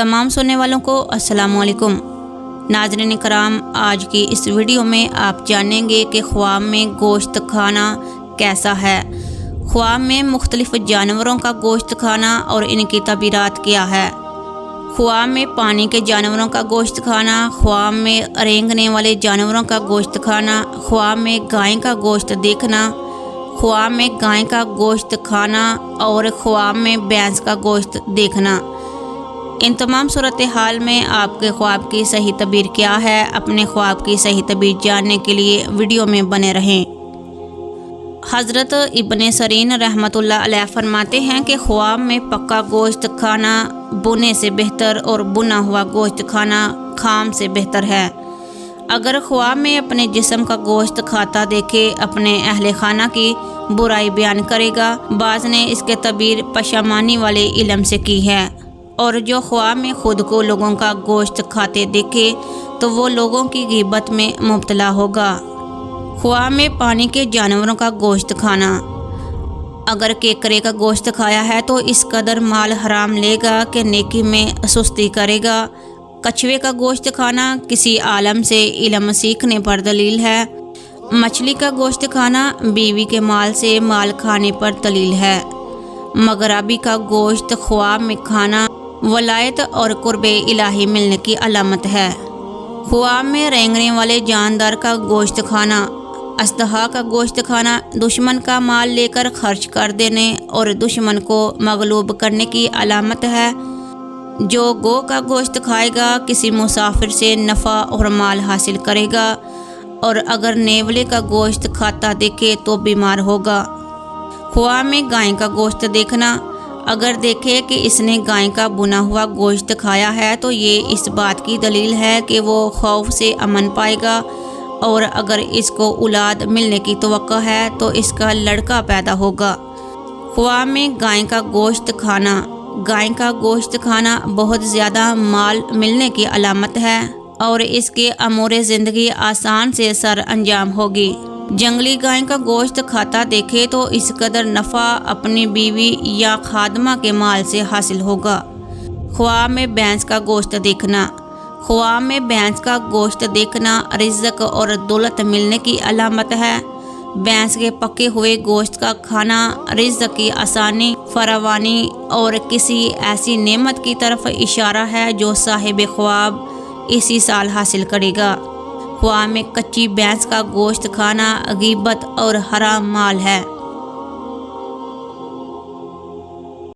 तमाम सुनने वालों को अस्सलाम वालेकुम। नाज़रीन कराम, आज की इस वीडियो में आप जानेंगे कि ख्वाब में गोश्त खाना कैसा है। ख्वाब में मुख्तलिफ जानवरों का गोश्त खाना और इनकी तबीरात क्या है। ख्वाब में पानी के जानवरों का गोश्त खाना, ख्वाब में रेंगने वाले जानवरों का गोश्त खाना, ख्वाब में गाय का गोश्त देखना, ख्वाब में गाय का गोश्त खाना और ख्वाब में भैंस का गोश्त देखना। इन तमाम सूरत हाल में आपके ख्वाब की सही तबीर क्या है। अपने ख्वाब की सही तबीर जानने के लिए वीडियो में बने रहें। हज़रत इब्ने सरीन रहमतुल्लाह अलैह फरमाते हैं कि ख्वाब में पक्का गोश्त खाना बुने से बेहतर और बुना हुआ गोश्त खाना खाम से बेहतर है। अगर ख्वाब में अपने जिस्म का गोश्त खाता देखे अपने अहले खाना की बुराई बयान करेगा। बाज़ ने इसके तबीर पशामानी वाले इल्म से की है। और जो ख्वाब में खुद को लोगों का गोश्त खाते देखे तो वो लोगों की ग़ीबत में मुब्तला होगा। ख्वाब में पानी के जानवरों का गोश्त खाना, अगर केकरे का गोश्त खाया है तो इस कदर माल हराम लेगा कि नेकी में सुस्ती करेगा। कछुए का गोश्त खाना किसी आलम से इल्म सीखने पर दलील है। मछली का गोश्त खाना बीवी के माल से माल खाने पर दलील है। मगरबी का गोश्त ख्वाब में खाना वलायत और कुर्बे इलाही मिलने की अलामत है। ख्वाब में रेंगने वाले जानदार का गोश्त खाना, अस्तहा का गोश्त खाना दुश्मन का माल लेकर खर्च कर देने और दुश्मन को मगलूब करने की अलामत है। जो गौ का गोश्त खाएगा किसी मुसाफिर से नफ़ा और माल हासिल करेगा। और अगर नेवले का गोश्त खाता देखे तो बीमार होगा। ख्वाब में गाय का गोश्त देखना, अगर देखे कि इसने गाय का बुना हुआ गोश्त खाया है तो ये इस बात की दलील है कि वो खौफ से अमन पाएगा। और अगर इसको औलाद मिलने की तवक्को है तो इसका लड़का पैदा होगा। ख्वाब में गाय का गोश्त खाना, गाय का गोश्त खाना बहुत ज़्यादा माल मिलने की अलामत है और इसके अमूर ज़िंदगी आसान से सर अंजाम होगी। जंगली गाय का गोश्त खाता देखे तो इस कदर नफ़ा अपनी बीवी या खादमा के माल से हासिल होगा। ख्वाब में भैंस का गोश्त देखना, ख्वाब में भैंस का गोश्त देखना रिज़्क़ और दौलत मिलने की अलामत है। भैंस के पके हुए गोश्त का खाना रिज़्क़ की आसानी, फरावानी और किसी ऐसी नेमत की तरफ इशारा है जो साहिब ख्वाब इसी साल हासिल करेगा। ख्वाब में कच्ची भैंस का गोश्त खाना ग़ीबत और हराम माल है।